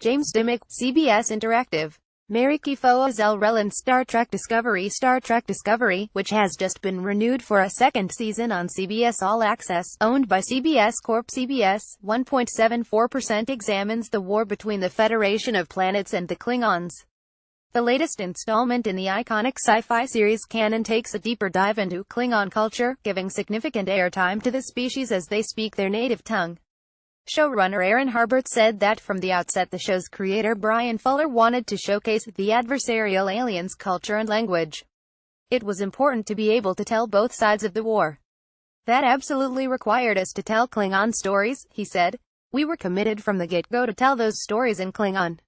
James Dimmock, CBS Interactive. Mary Chieffo as El-Rel in Star Trek Discovery. Star Trek Discovery, which has just been renewed for a second season on CBS All Access, owned by CBS Corp. CBS 1.74% examines the war between the Federation of Planets and the Klingons. The latest installment in the iconic sci-fi series canon takes a deeper dive into Klingon culture, giving significant airtime to the species as they speak their native tongue. Showrunner Aaron Harbert said that from the outset the show's creator Brian Fuller wanted to showcase the adversarial aliens' culture and language. It was important to be able to tell both sides of the war. That absolutely required us to tell Klingon stories, he said. We were committed from the get-go to tell those stories in Klingon.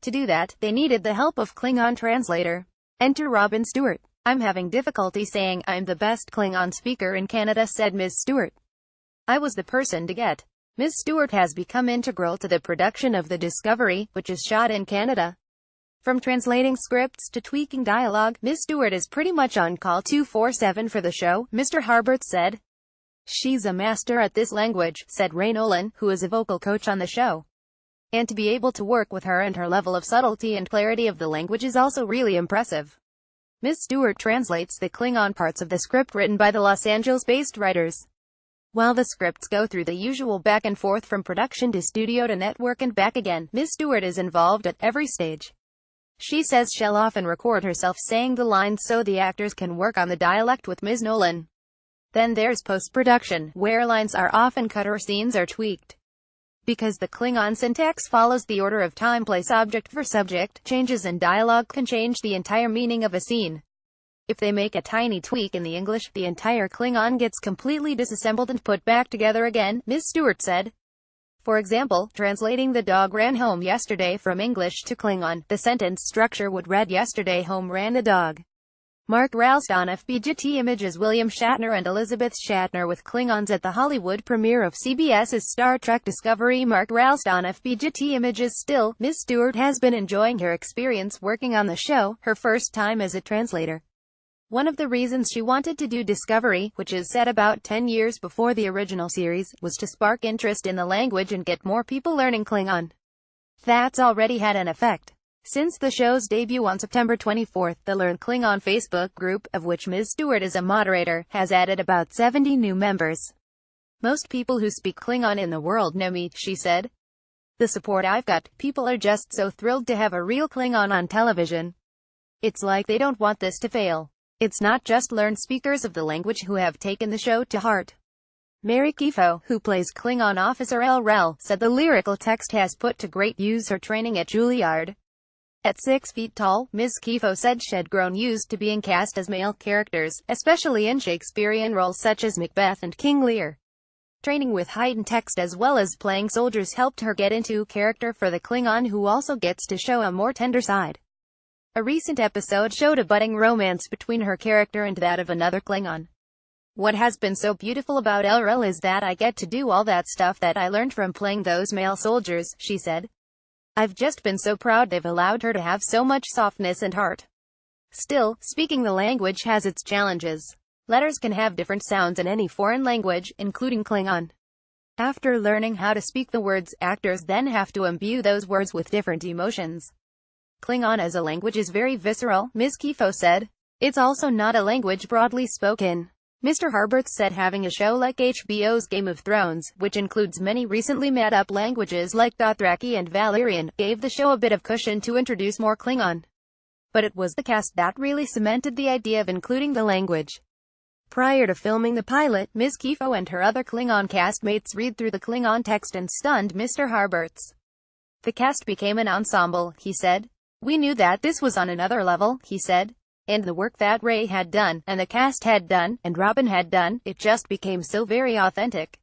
To do that, they needed the help of Klingon translator. Enter Robin Stewart. I'm having difficulty saying I'm the best Klingon speaker in Canada, said Ms. Stewart. I was the person to get. Ms. Stewart has become integral to the production of the Discovery, which is shot in Canada. From translating scripts to tweaking dialogue, Ms. Stewart is pretty much on call 24/7 for the show, Mr. Harbert said. She's a master at this language, said Ray Nolan, who is a vocal coach on the show. And to be able to work with her and her level of subtlety and clarity of the language is also really impressive. Ms. Stewart translates the Klingon parts of the script written by the Los Angeles-based writers. While the scripts go through the usual back and forth from production to studio to network and back again, Ms. Stewart is involved at every stage. She says she'll often record herself saying the lines so the actors can work on the dialect with Ms. Nolan. Then there's post-production, where lines are often cut or scenes are tweaked. Because the Klingon syntax follows the order of time, place, object for subject, changes in dialogue can change the entire meaning of a scene. If they make a tiny tweak in the English, the entire Klingon gets completely disassembled and put back together again, Ms. Stewart said. For example, translating "the dog ran home yesterday" from English to Klingon, the sentence structure would read "yesterday home ran a dog." Mark Ralston FBGT images William Shatner and Elizabeth Shatner with Klingons at the Hollywood premiere of CBS's Star Trek Discovery. Mark Ralston FBGT images still. Ms. Stewart has been enjoying her experience working on the show, her first time as a translator. One of the reasons she wanted to do Discovery, which is set about 10 years before the original series, was to spark interest in the language and get more people learning Klingon. That's already had an effect. Since the show's debut on September 24, the Learn Klingon Facebook group, of which Ms. Stewart is a moderator, has added about 70 new members. Most people who speak Klingon in the world know me, she said. The support I've got, people are just so thrilled to have a real Klingon on television. It's like they don't want this to fail. It's not just learned speakers of the language who have taken the show to heart. Mary Chieffo, who plays Klingon officer El-Rel, said the lyrical text has put to great use her training at Juilliard. At 6 feet tall, Ms. Chieffo said she'd grown used to being cast as male characters, especially in Shakespearean roles such as Macbeth and King Lear. Training with heightened text as well as playing soldiers helped her get into character for the Klingon, who also gets to show a more tender side. A recent episode showed a budding romance between her character and that of another Klingon. What has been so beautiful about El-Rel is that I get to do all that stuff that I learned from playing those male soldiers, she said. I've just been so proud they've allowed her to have so much softness and heart. Still, speaking the language has its challenges. Letters can have different sounds in any foreign language, including Klingon. After learning how to speak the words, actors then have to imbue those words with different emotions. Klingon as a language is very visceral, Ms. Chieffo said. It's also not a language broadly spoken. Mr. Harbert said having a show like HBO's Game of Thrones, which includes many recently made-up languages like Dothraki and Valyrian, gave the show a bit of cushion to introduce more Klingon. But it was the cast that really cemented the idea of including the language. Prior to filming the pilot, Ms. Chieffo and her other Klingon castmates read through the Klingon text and stunned Mr. Harberts. The cast became an ensemble, he said. We knew that this was on another level, he said. And the work that Ray had done, and the cast had done, and Robin had done, it just became so very authentic.